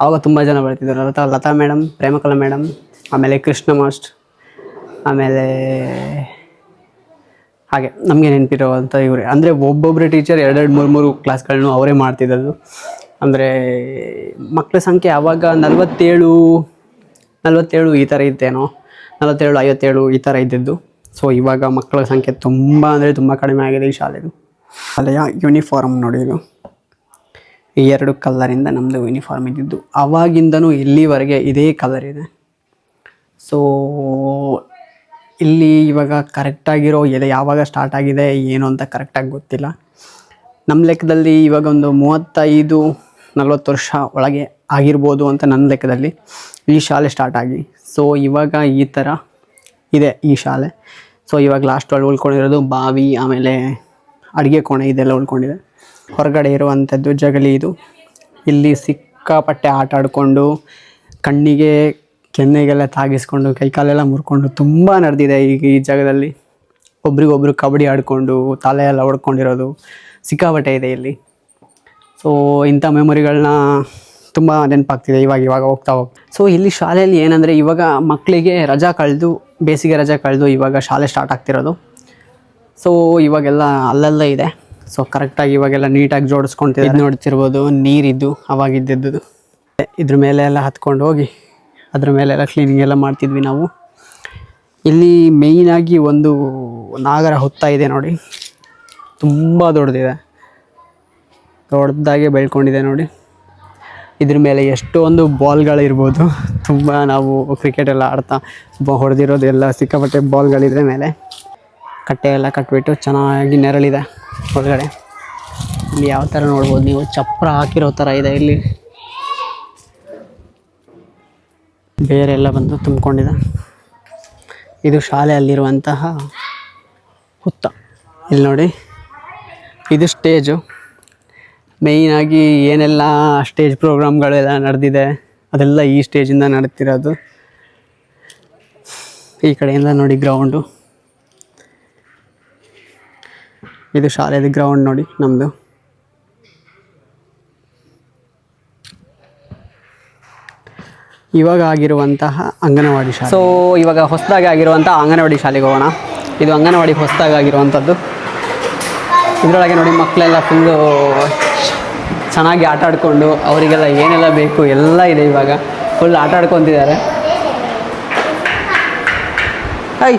ಆವಾಗ ತುಂಬ ಜನ ಬರ್ತಿದ್ರು. ಲತಾ ಮೇಡಮ್, ಪ್ರೇಮಕಲಾ ಮೇಡಮ್, ಆಮೇಲೆ ಕೃಷ್ಣ ಮಾಸ್ಟ್, ಆಮೇಲೆ ಹಾಗೆ ನಮಗೆ ನೆನಪಿರೋವಂಥ ಇವರೇ. ಅಂದರೆ ಒಬ್ಬೊಬ್ಬರು ಟೀಚರ್ 2-3 ಕ್ಲಾಸ್ಗಳನ್ನು ಅವರೇ ಮಾಡ್ತಿದ್ದದ್ದು. ಅಂದರೆ ಮಕ್ಕಳ ಸಂಖ್ಯೆ ಆವಾಗ 47 ಈ ಥರ ಇತ್ತೇನೋ, 47-57 ಈ ಥರ ಇದ್ದಿದ್ದು. ಸೊ ಇವಾಗ ಮಕ್ಕಳ ಸಂಖ್ಯೆ ತುಂಬ ಅಂದರೆ ತುಂಬ ಕಡಿಮೆ ಆಗಿದೆ ಈ ಶಾಲೆದು. ಶಾಲೆಯ ಯೂನಿಫಾರ್ಮ್ ನೋಡಿ, ಇದು ಈ 2 ಕಲರಿಂದ ನಮ್ಮದು ಯೂನಿಫಾರ್ಮ್ ಇದ್ದಿದ್ದು. ಆವಾಗಿಂದನೂ ಇಲ್ಲಿವರೆಗೆ ಇದೇ ಕಲರ್ ಇದೆ. ಸೊ ಇಲ್ಲಿ ಇವಾಗ ಕರೆಕ್ಟಾಗಿರೋ ಯಾವಾಗ ಸ್ಟಾರ್ಟ್ ಆಗಿದೆ ಏನು ಅಂತ ಕರೆಕ್ಟಾಗಿ ಗೊತ್ತಿಲ್ಲ. ನಮ್ಮ ಲೆಕ್ಕದಲ್ಲಿ ಇವಾಗ ಒಂದು 35-40 ವರ್ಷ ಒಳಗೆ ಆಗಿರ್ಬೋದು ಅಂತ ನನ್ನ ಲೆಕ್ಕದಲ್ಲಿ ಈ ಶಾಲೆ ಸ್ಟಾರ್ಟ್ ಆಗಿ. ಸೊ ಇವಾಗ ಈ ಥರ ಇದೆ ಈ ಶಾಲೆ. ಸೊ ಇವಾಗ ಲಾಸ್ಟ್ ಉಳ್ಕೊಂಡಿರೋದು ಬಾವಿ, ಆಮೇಲೆ ಅಡುಗೆ ಕೋಣೆ ಇದೆಲ್ಲ ಉಳ್ಕೊಂಡಿದೆ. ಹೊರಗಡೆ ಇರುವಂಥದ್ದು ಜಗಲಿ ಇದು. ಇಲ್ಲಿ ಸಿಕ್ಕಾಪಟ್ಟೆ ಆಟ ಆಡಿಕೊಂಡು ಕಣ್ಣಿಗೆ ಕೆನ್ನೆಗೆಲ್ಲ ತಾಗಿಸ್ಕೊಂಡು ಕೈಕಾಲೆಲ್ಲ ಮುರ್ಕೊಂಡು ತುಂಬ ನಡೆದಿದೆ ಈಗ ಈ ಜಾಗದಲ್ಲಿ. ಒಬ್ರಿಗೊಬ್ರು ಕಬಡ್ಡಿ ಆಡಿಕೊಂಡು ತಲೆ ಎಲ್ಲ ಹೊಡ್ಕೊಂಡಿರೋದು ಸಿಕ್ಕಾಪಟ್ಟೆ ಇದೆ ಇಲ್ಲಿ. ಸೊ ಇಂಥ ಮೆಮೊರಿಗಳನ್ನ ತುಂಬ ನೆನಪಾಗ್ತಿದೆ ಇವಾಗ ಹೋಗ್ತಾ. ಸೊ ಇಲ್ಲಿ ಶಾಲೆಯಲ್ಲಿ ಏನಂದರೆ ಇವಾಗ ಮಕ್ಕಳಿಗೆ ಬೇಸಿಗೆ ರಜಾ ಕಳೆದು ಇವಾಗ ಶಾಲೆ ಸ್ಟಾರ್ಟ್ ಆಗ್ತಿರೋದು. ಸೊ ಇವಾಗೆಲ್ಲ ಅಲ್ಲೆಲ್ಲ ಇದೆ. ಸೊ ಕರೆಕ್ಟಾಗಿ ಇವಾಗೆಲ್ಲ ನೀಟಾಗಿ ಜೋಡಿಸ್ಕೊಳ್ತಿದೆ. ಇದು ನೋಡ್ತಿರ್ಬೋದು ನೀರಿದ್ದು ಅವಾಗಿದ್ದು. ಇದ್ರ ಮೇಲೆ ಎಲ್ಲ ಹತ್ಕೊಂಡು ಹೋಗಿ ಅದ್ರ ಮೇಲೆಲ್ಲ ಕ್ಲೀನಿಂಗ್ ಎಲ್ಲ ಮಾಡ್ತಿದ್ವಿ ನಾವು. ಇಲ್ಲಿ ಮೇಯ್ನಾಗಿ ಒಂದು ನಾಗರ ಹುತ್ತ ಇದೆ ನೋಡಿ, ತುಂಬ ದೊಡ್ಡದಾಗೆ ಬೆಳ್ಕೊಂಡಿದೆ ನೋಡಿ. ಇದ್ರ ಮೇಲೆ ಎಷ್ಟೊಂದು ಬಾಲ್ಗಳಿರ್ಬೋದು. ತುಂಬ ನಾವು ಕ್ರಿಕೆಟ್ ಎಲ್ಲ ಆಡ್ತಾ ಹೊಡೆದಿರೋದು ಎಲ್ಲ ಸಿಕ್ಕಾಪಟ್ಟೆ ಬಾಲ್ಗಳಿದ್ರೆ ಮೇಲೆ ಕಟ್ಟೆ ಎಲ್ಲ ಕಟ್ಬಿಟ್ಟು ಚೆನ್ನಾಗಿ ನೆರಳಿದೆ ಒಳಗಡೆ. ಇಲ್ಲಿ ಯಾವ ಥರ ನೋಡ್ಬೋದು ನೀವು, ಚಪ್ರ ಹಾಕಿರೋ ಥರ ಇದೆ ಇಲ್ಲಿ. ಬೇರೆಲ್ಲ ಬಂದು ತುಂಬಿಕೊಂಡಿದೆ. ಇದು ಶಾಲೆಯಲ್ಲಿರುವಂತಹ ಹುತ್ತ. ಇಲ್ಲಿ ನೋಡಿ, ಇದು ಸ್ಟೇಜು. ಮೇಯ್ನಾಗಿ ಏನೆಲ್ಲ ಸ್ಟೇಜ್ ಪ್ರೋಗ್ರಾಮ್ಗಳೆಲ್ಲ ನಡೆದಿದೆ ಅದೆಲ್ಲ ಈ ಸ್ಟೇಜಿಂದ ನಡೀತಿರೋದು. ಈ ಕಡೆಯಿಂದ ನೋಡಿ ಗ್ರೌಂಡು. ಇದು ಶಾಲೆದ ಗ್ರೌಂಡ್ ನೋಡಿ ನಮ್ಮದು. ಇವಾಗ ಆಗಿರುವಂತಹ ಅಂಗನವಾಡಿ ಶಾಲೆ. ಸೊ ಇವಾಗ ಹೊಸದಾಗಿ ಆಗಿರುವಂಥ ಅಂಗನವಾಡಿ ಶಾಲೆಗೆ ಹೋಗೋಣ. ಇದು ಅಂಗನವಾಡಿ ಹೊಸದಾಗಿ ಆಗಿರುವಂಥದ್ದು. ಇದರೊಳಗೆ ನೋಡಿ ಮಕ್ಕಳೆಲ್ಲ ಫುಲ್ಲು ಚೆನ್ನಾಗಿ ಆಟ ಆಡಿಕೊಂಡು ಅವರಿಗೆಲ್ಲ ಏನೆಲ್ಲ ಬೇಕು ಎಲ್ಲ ಇದೆ. ಇವಾಗ ಫುಲ್ ಆಟ ಆಡ್ಕೊತಿದ್ದಾರೆ. ಹಾಯ್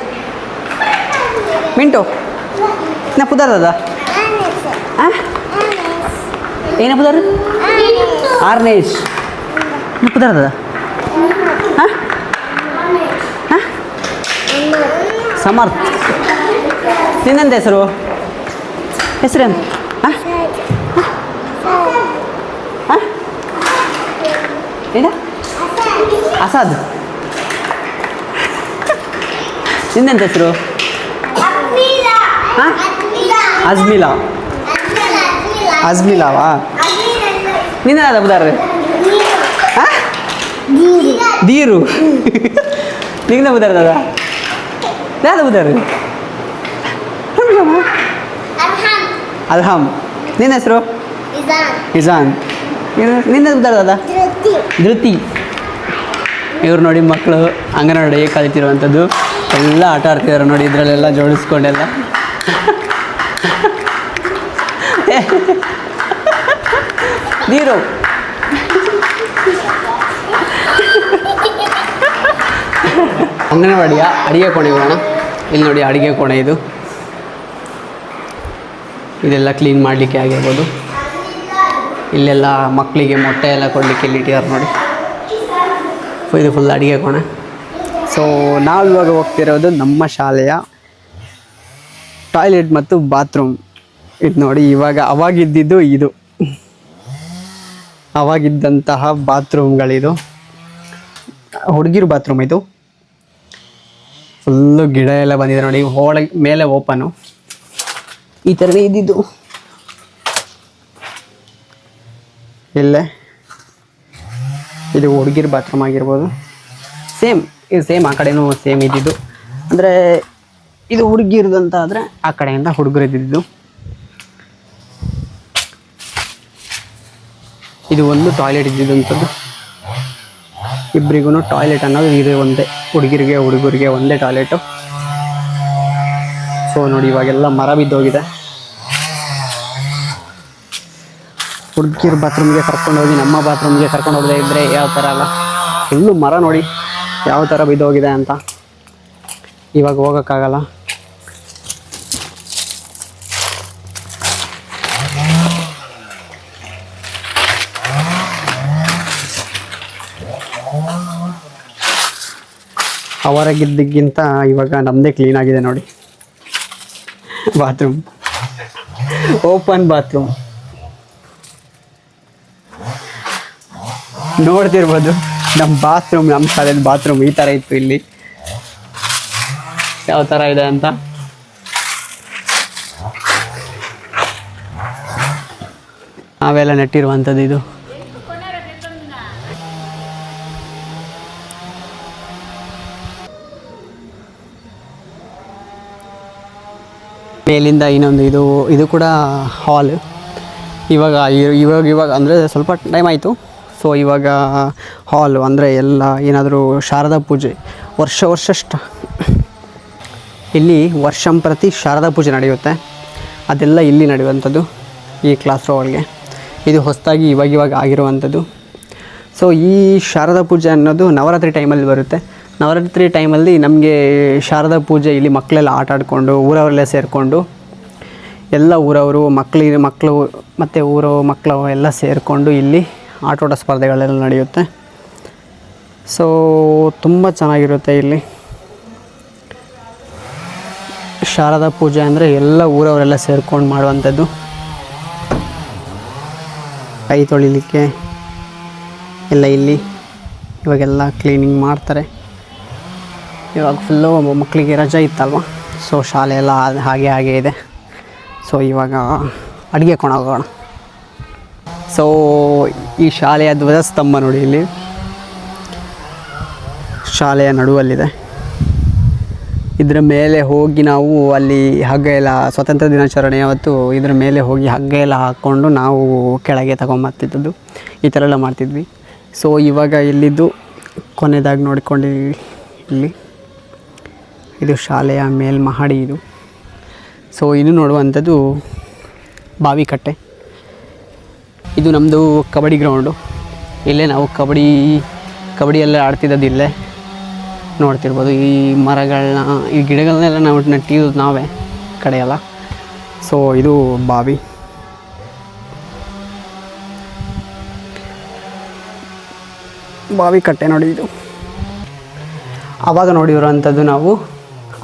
ಮಿಂಟು ನಾ ಪುದಾರದ ಏನ ಪುದಾರ ಆರ್ನೇಶ್ ನಾ ಪುದಾರದ ಸಮರ್ಥ್. ನಿನ್ನಂತ ಹೆಸರೇನು? ಏನ ಅಸಾದ್. ನಿಂದೆಂತ ಹೆಸರು? ಅಜ್ಮಿಲಾ. ಅಜ್ಮಿಲಾವಾ? ನಿನ್ನ ಯಾವ್ದು ಬುದಾರ ದೀರು ನಿನ್ನ ಬುದಾರ ದಾದಾ ಯಾವ್ದು ಬುದಾರ ಅಲ್ಹಮ್. ನಿನ್ನ ಹೆಸರು ಇಜಾನ್. ನಿನ್ನ ಬುದಾರ ದಾದಾ ಧೃತಿ. ಇವ್ರು ನೋಡಿ ಮಕ್ಕಳು ಅಂಗನವಾಡಿ ಕಲಿತಿರುವಂಥದ್ದು ಎಲ್ಲ ಆಟ ಆಡ್ತಿದ್ದಾರೆ ನೋಡಿ, ಇದರಲ್ಲೆಲ್ಲ ಜೋಡಿಸ್ಕೊಂಡೆಲ್ಲ. ನೀರು ಅಂಗನವಾಡಿಯ ಅಡಿಗೆ ಕೋಣೆ ಹೋಗೋಣ. ಇಲ್ಲಿ ನೋಡಿ ಅಡಿಗೆ ಕೋಣೆ ಇದು, ಇದೆಲ್ಲ ಕ್ಲೀನ್ ಮಾಡಲಿಕ್ಕೆ ಆಗಿರ್ಬೋದು. ಇಲ್ಲೆಲ್ಲ ಮಕ್ಕಳಿಗೆ ಮೊಟ್ಟೆ ಎಲ್ಲ ಕೊಡಲಿಕ್ಕೆ ಇಲ್ಲಿ ಇಟ್ಟಿದ್ದಾರೆ ನೋಡಿ. ಇದು ಫುಲ್ ಅಡಿಗೆ ಕೋಣೆ. ಸೊ ನಾವಿವಾಗ ಹೋಗ್ತಿರೋದು ನಮ್ಮ ಶಾಲೆಯ ಟಾಯ್ಲೆಟ್ ಮತ್ತು ಬಾತ್ರೂಮ್. ಇದು ನೋಡಿ, ಇವಾಗ ಅವಾಗಿದ್ದಿದ್ದು ಇದು, ಅವಾಗಿದ್ದಂತಹ ಬಾತ್ರೂಮ್ಗಳಿದು. ಹುಡುಗಿರು ಬಾತ್ರೂಮ್ ಇದು. ಫುಲ್ಲು ಗಿಡ ಎಲ್ಲ ಬಂದಿದೆ ನೋಡಿ, ಒಳಗೆ ಮೇಲೆ ಓಪನು ಈ ಥರನೇ ಇದ್ದಿದ್ದು. ಇಲ್ಲೇ ಇದು ಹುಡುಗಿರು ಬಾತ್ರೂಮ್ ಆಗಿರ್ಬೋದು. ಸೇಮ್ ಇದು ಸೇಮ್, ಆ ಕಡೆನೂ ಸೇಮ್ ಇದ್ದಿದ್ದು. ಅಂದರೆ ಇದು ಹುಡುಗಿರದು ಅಂತ ಆದರೆ ಆ ಕಡೆಯಿಂದ ಹುಡುಗರು ಇದ್ದಿದ್ದು. ಇದು ಒಂದು ಟಾಯ್ಲೆಟ್ ಇದ್ದಿದ್ದಂಥದ್ದು. ಇಬ್ಬರಿಗೂ ಟಾಯ್ಲೆಟ್ ಅನ್ನೋದು ಇದು ಒಂದೇ, ಹುಡುಗಿರಿಗೆ ಹುಡುಗರಿಗೆ ಒಂದೇ ಟಾಯ್ಲೆಟು. ಸೊ ನೋಡಿ, ಇವಾಗೆಲ್ಲ ಮರ ಬಿದ್ದೋಗಿದೆ. ಹುಡುಗಿರ ಬಾತ್ರೂಮ್ಗೆ ಕರ್ಕೊಂಡು ಹೋಗಿ ನಮ್ಮ ಬಾತ್ರೂಮ್ಗೆ ಕರ್ಕೊಂಡು ಹೋಗದೇ ಇದ್ದರೆ ಯಾವ ಥರ ಅಲ್ಲ. ಫುಲ್ಲು ಮರ ನೋಡಿ ಯಾವ ಥರ ಬಿದ್ದೋಗಿದೆ ಅಂತ. ಇವಾಗ ಹೋಗೋಕ್ಕಾಗಲ್ಲ. ಅವರಾಗಿದ್ದಕ್ಕಿಂತ ಇವಾಗ ನಮ್ಮದೇ ಕ್ಲೀನ್ ಆಗಿದೆ ನೋಡಿ ಬಾತ್ರೂಮ್. ಓಪನ್ ಬಾತ್ರೂಮ್ ನೋಡ್ತಿರ್ಬೋದು. ನಮ್ಮ ಬಾತ್ರೂಮ್, ನಮ್ಮ ಶಾಲೆದ ಬಾತ್ರೂಮ್ ಈ ಥರ ಇತ್ತು. ಇಲ್ಲಿ ಯಾವ ಥರ ಇದೆ ಅಂತ. ನಾವೆಲ್ಲ ನೆಟ್ಟಿರುವಂಥದ್ದು ಇದು. ಮೇಲಿಂದ ಇನ್ನೊಂದು ಇದು ಕೂಡ ಹಾಲ್. ಇವಾಗ ಅಂದರೆ ಸ್ವಲ್ಪ ಟೈಮ್ ಆಯಿತು. ಸೊ ಇವಾಗ ಹಾಲು ಅಂದರೆ ಎಲ್ಲ ಏನಾದರೂ ಶಾರದಾ ಪೂಜೆ ವರ್ಷ ಇಲ್ಲಿ ವರ್ಷಂಪ್ರತಿ ಶಾರದಾ ಪೂಜೆ ನಡೆಯುತ್ತೆ. ಅದೆಲ್ಲ ಇಲ್ಲಿ ನಡೆಯುವಂಥದ್ದು ಈ ಕ್ಲಾಸ್ ರೂಮ್ ಒಳಗೆ. ಇದು ಹೊಸದಾಗಿ ಇವಾಗ ಆಗಿರುವಂಥದ್ದು. ಸೊ ಈ ಶಾರದಾ ಪೂಜೆ ಅನ್ನೋದು ನವರಾತ್ರಿ ಟೈಮಲ್ಲಿ ಬರುತ್ತೆ. ನವರಾತ್ರಿ ಟೈಮಲ್ಲಿ ನಮಗೆ ಶಾರದಾ ಪೂಜೆ ಇಲ್ಲಿ ಮಕ್ಕಳೆಲ್ಲ ಆಟ ಆಡಿಕೊಂಡು ಊರವರೆಲ್ಲ ಸೇರಿಕೊಂಡು ಎಲ್ಲ ಊರವರು ಮಕ್ಕಳು ಮತ್ತು ಊರು ಮಕ್ಕಳು ಎಲ್ಲ ಸೇರಿಕೊಂಡು ಇಲ್ಲಿ ಆಟೋಟ ಸ್ಪರ್ಧೆಗಳೆಲ್ಲ ನಡೆಯುತ್ತೆ. ಸೊ ತುಂಬ ಚೆನ್ನಾಗಿರುತ್ತೆ ಇಲ್ಲಿ ಶಾರದಾ ಪೂಜೆ ಅಂದರೆ ಎಲ್ಲ ಊರವರೆಲ್ಲ ಸೇರ್ಕೊಂಡು ಮಾಡುವಂಥದ್ದು. ಕೈ ತೊಳಿಲಿಕ್ಕೆ ಎಲ್ಲ ಇಲ್ಲಿ ಇವಾಗೆಲ್ಲ ಕ್ಲೀನಿಂಗ್ ಮಾಡ್ತಾರೆ. ಇವಾಗ ಫುಲ್ಲು ಮಕ್ಕಳಿಗೆ ರಜೆ ಇತ್ತಲ್ವ, ಸೊ ಶಾಲೆ ಎಲ್ಲ ಹಾಗೆ ಇದೆ. ಸೊ ಇವಾಗ ಅಡುಗೆ ಕೋಣೆ ಹೋಗೋಣ. ಸೊ ಈ ಶಾಲೆಯ ಧ್ವಜಸ್ತಂಭ ನೋಡಿ, ಇಲ್ಲಿ ಶಾಲೆಯ ನಡುವಲ್ಲಿದೆ. ಇದರ ಮೇಲೆ ಹೋಗಿ ನಾವು ಅಲ್ಲಿ ಹಗ್ಗ ಎಲ್ಲ ಸ್ವಾತಂತ್ರ್ಯ ದಿನಾಚರಣೆ ಅವತ್ತು ಇದರ ಮೇಲೆ ಹೋಗಿ ಹಗ್ಗ ಎಲ್ಲ ಹಾಕ್ಕೊಂಡು ನಾವು ಕೆಳಗೆ ತಗೊಂಬರ್ತಿದ್ದದ್ದು, ಈ ಥರ ಎಲ್ಲ ಮಾಡ್ತಿದ್ವಿ. ಸೊ ಇವಾಗ ಇಲ್ಲಿದ್ದು ಕೊನೆಯದಾಗಿ ನೋಡಿಕೊಂಡಿದ್ದೀವಿ. ಇಲ್ಲಿ ಇದು ಶಾಲೆಯ ಮೇಲ್ಮಹಡಿ ಇದು. ಸೊ ಇದು ನೋಡುವಂಥದ್ದು ಬಾವಿಕಟ್ಟೆ. ಇದು ನಮ್ಮದು ಕಬಡ್ಡಿ ಗ್ರೌಂಡು. ಇಲ್ಲೇ ನಾವು ಕಬಡ್ಡಿ ಎಲ್ಲ ಆಡ್ತಿದ್ದದ್ದು ಇಲ್ಲೇ ನೋಡ್ತಿರ್ಬೋದು. ಈ ಮರಗಳನ್ನ, ಈ ಗಿಡಗಳನ್ನೆಲ್ಲ ನಾವು ನೆಟ್ಟಿದ್ದು ನಾವೇ ಕಡೆಯಲ್ಲ. ಸೊ ಇದು ಬಾವಿ ಕಟ್ಟೆ ನೋಡಿ. ಇದು ಆವಾಗ ನೋಡಿರೋವಂಥದ್ದು ನಾವು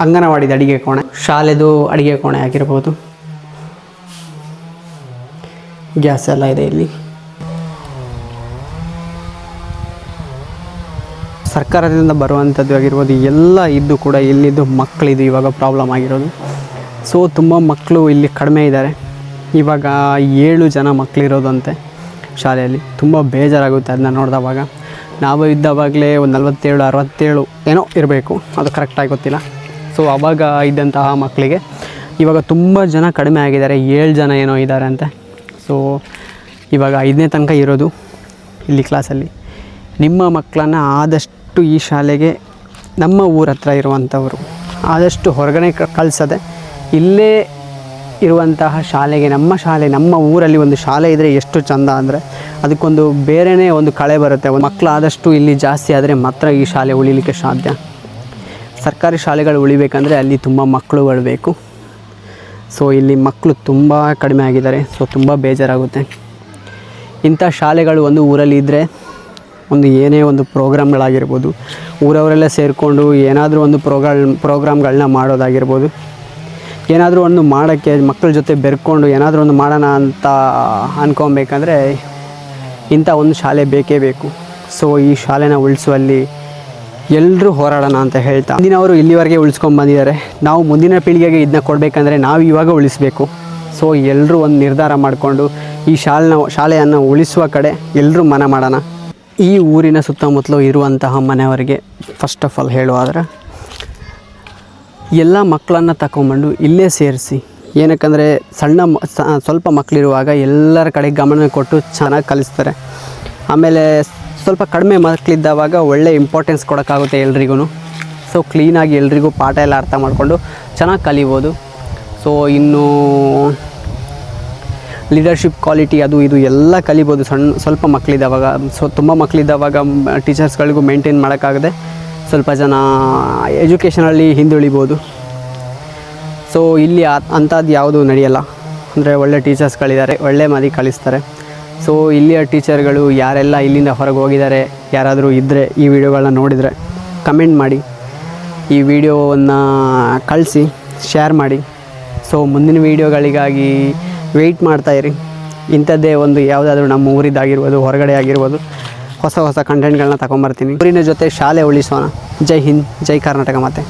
ಅಂಗನವಾಡಿದ ಅಡುಗೆ ಕೋಣೆ, ಶಾಲೆದು ಅಡುಗೆ ಕೋಣೆ ಆಗಿರ್ಬೋದು. ಗ್ಯಾಸ್ ಎಲ್ಲ ಇದೆ ಇಲ್ಲಿ. ಸರ್ಕಾರದಿಂದ ಬರುವಂಥದ್ದು ಆಗಿರ್ಬೋದು ಎಲ್ಲ ಇದ್ದು ಕೂಡ ಇಲ್ಲಿದ್ದು ಮಕ್ಕಳಿದು ಇವಾಗ ಪ್ರಾಬ್ಲಮ್ ಆಗಿರೋದು. ಸೊ ತುಂಬ ಮಕ್ಕಳು ಇಲ್ಲಿ ಕಡಿಮೆ ಇದ್ದಾರೆ. ಇವಾಗ 7 ಜನ ಮಕ್ಕಳಿರೋದಂತೆ. ಶಾಲೆಯಲ್ಲಿ. ತುಂಬ ಬೇಜಾರಾಗುತ್ತೆ ಅದನ್ನ ನೋಡಿದವಾಗ. ನಾವು ಇದ್ದವಾಗಲೇ ಒಂದು 47 67 ಏನೋ ಇರಬೇಕು, ಅದು ಕರೆಕ್ಟಾಗಿ ಗೊತ್ತಿಲ್ಲ. ಸೊ ಆವಾಗ ಇದ್ದಂತಹ ಮಕ್ಕಳಿಗೆ ಇವಾಗ ತುಂಬ ಜನ ಕಡಿಮೆ ಆಗಿದ್ದಾರೆ, 7 ಜನ ಏನೋ ಇದ್ದಾರೆ ಅಂತೆ. ಸೊ ಇವಾಗ 5ನೇ ತನಕ ಇರೋದು ಇಲ್ಲಿ ಕ್ಲಾಸಲ್ಲಿ. ನಿಮ್ಮ ಮಕ್ಕಳನ್ನು ಆದಷ್ಟು ಈ ಶಾಲೆಗೆ ನಮ್ಮ ಊರ ಹತ್ರ ಇರುವಂಥವರು ಆದಷ್ಟು ಹೊರಗಡೆ ಕಳಿಸದೆ ಇಲ್ಲೇ ಇರುವಂತಹ ಶಾಲೆಗೆ, ನಮ್ಮ ಶಾಲೆ ನಮ್ಮ ಊರಲ್ಲಿ ಒಂದು ಶಾಲೆ ಇದ್ದರೆ ಎಷ್ಟು ಚಂದ ಅಂದರೆ ಅದಕ್ಕೊಂದು ಬೇರೆಯೇ ಒಂದು ಕಳೆ ಬರುತ್ತೆ. ಒಂದು ಮಕ್ಕಳು ಆದಷ್ಟು ಇಲ್ಲಿ ಜಾಸ್ತಿ ಆದರೆ ಮಾತ್ರ ಈ ಶಾಲೆ ಉಳಿಲಿಕ್ಕೆ ಸಾಧ್ಯ. ಸರ್ಕಾರಿ ಶಾಲೆಗಳು ಉಳಿಬೇಕಂದ್ರೆ ಅಲ್ಲಿ ತುಂಬ ಮಕ್ಕಳುಗಳು ಬೇಕು. ಸೊ ಇಲ್ಲಿ ಮಕ್ಕಳು ತುಂಬ ಕಡಿಮೆ ಆಗಿದ್ದಾರೆ. ಸೊ ತುಂಬ ಬೇಜಾರಾಗುತ್ತೆ. ಇಂಥ ಶಾಲೆಗಳು ಒಂದು ಊರಲ್ಲಿ ಇದ್ದರೆ ಒಂದು ಏನೇ ಒಂದು ಪ್ರೋಗ್ರಾಮ್ಗಳಾಗಿರ್ಬೋದು, ಊರವರೆಲ್ಲ ಸೇರಿಕೊಂಡು ಏನಾದರೂ ಒಂದು ಪ್ರೋಗ್ರಾಮ್ಗಳನ್ನ ಮಾಡೋದಾಗಿರ್ಬೋದು, ಏನಾದರೂ ಒಂದು ಮಾಡೋಕ್ಕೆ ಮಕ್ಕಳ ಜೊತೆ ಬೆರ್ಕೊಂಡು ಏನಾದರೂ ಒಂದು ಮಾಡೋಣ ಅಂತ ಅಂದ್ಕೊಬೇಕಂದ್ರೆ ಇಂಥ ಒಂದು ಶಾಲೆ ಬೇಕೇ ಬೇಕು. ಸೊ ಈ ಶಾಲೆನ ಉಳಿಸುವಲ್ಲಿ ಎಲ್ಲರೂ ಹೋರಾಡೋಣ ಅಂತ ಹೇಳ್ತಾ, ಮುಂದಿನವರು ಇಲ್ಲಿವರೆಗೆ ಉಳಿಸ್ಕೊಂಡು ಬಂದಿದ್ದಾರೆ. ನಾವು ಮುಂದಿನ ಪೀಳಿಗೆಗೆ ಇದನ್ನ ಕೊಡಬೇಕಂದ್ರೆ ನಾವು ಇವಾಗ ಉಳಿಸಬೇಕು. ಸೊ ಎಲ್ಲರೂ ಒಂದು ನಿರ್ಧಾರ ಮಾಡಿಕೊಂಡು ಈ ಶಾಲೆಯನ್ನು ಉಳಿಸುವ ಕಡೆ ಎಲ್ಲರೂ ಮನ ಮಾಡೋಣ. ಈ ಊರಿನ ಸುತ್ತಮುತ್ತಲು ಇರುವಂತಹ ಮನೆಯವರಿಗೆ ಫಸ್ಟ್ ಆಫ್ ಆಲ್ ಹೇಳುವಾದರೆ ಎಲ್ಲ ಮಕ್ಕಳನ್ನು ತಗೊಂಬಂದು ಇಲ್ಲೇ ಸೇರಿಸಿ. ಏನಕ್ಕಂದರೆ ಸ್ವಲ್ಪ ಮಕ್ಕಳಿರುವಾಗ ಎಲ್ಲರ ಕಡೆ ಗಮನ ಕೊಟ್ಟು ಚೆನ್ನಾಗಿ ಕಲಿಸ್ತಾರೆ. ಆಮೇಲೆ ಸ್ವಲ್ಪ ಕಡಿಮೆ ಮಕ್ಕಳಿದ್ದಾವಾಗ ಒಳ್ಳೆ ಇಂಪಾರ್ಟೆನ್ಸ್ ಕೊಡೋಕ್ಕಾಗುತ್ತೆ ಎಲ್ರಿಗೂ. ಸೊ ಕ್ಲೀನಾಗಿ ಎಲ್ರಿಗೂ ಪಾಠ ಎಲ್ಲ ಅರ್ಥ ಮಾಡಿಕೊಂಡು ಚೆನ್ನಾಗಿ ಕಲಿಬೋದು. ಸೊ ಇನ್ನು ಲೀಡರ್ಶಿಪ್ ಕ್ವಾಲಿಟಿ ಅದು ಇದು ಎಲ್ಲ ಕಲಿಬೋದು ಸ್ವಲ್ಪ ಮಕ್ಕಳಿದ್ದಾವಾಗ. ಸೊ ತುಂಬ ಮಕ್ಕಳಿದ್ದಾವಾಗ ಟೀಚರ್ಸ್ಗಳಿಗೂ ಮೇಂಟೈನ್ ಮಾಡೋಕ್ಕಾಗದೆ ಸ್ವಲ್ಪ ಜನ ಎಜುಕೇಷನಲ್ಲಿ ಹಿಂದುಳಿಬೋದು. ಸೊ ಇಲ್ಲಿ ಅಂಥದ್ದು ಯಾವುದೂ ನಡೆಯಲ್ಲ. ಅಂದರೆ ಒಳ್ಳೆ ಟೀಚರ್ಸ್ಗಳಿದ್ದಾರೆ, ಒಳ್ಳೆ ಮಾದಿ ಕಲಿಸ್ತಾರೆ. ಸೊ ಇಲ್ಲಿಯ ಟೀಚರ್ಗಳು ಯಾರೆಲ್ಲ ಇಲ್ಲಿಂದ ಹೊರಗೆ ಹೋಗಿದ್ದಾರೆ, ಯಾರಾದರೂ ಇದ್ದರೆ ಈ ವಿಡಿಯೋಗಳನ್ನ ನೋಡಿದರೆ ಕಮೆಂಟ್ ಮಾಡಿ, ಈ ವಿಡಿಯೋವನ್ನು ಕಳಿಸಿ, ಶೇರ್ ಮಾಡಿ. ಸೊ ಮುಂದಿನ ವೀಡಿಯೋಗಳಿಗಾಗಿ ವೆಯ್ಟ್ ಮಾಡ್ತಾಯಿರಿ. ಇಂಥದ್ದೇ ಒಂದು ಯಾವುದಾದ್ರೂ ನಮ್ಮ ಊರಿದ್ದಾಗಿರ್ಬೋದು, ಹೊರಗಡೆ ಆಗಿರ್ಬೋದು, ಹೊಸ ಕಂಟೆಂಟ್ಗಳನ್ನ ತಗೊಂಬರ್ತೀನಿ. ಊರಿನ ಜೊತೆ ಶಾಲೆ ಉಳಿಸೋಣ. ಜೈ ಹಿಂದ್, ಜೈ ಕರ್ನಾಟಕ ಮಾತೆ.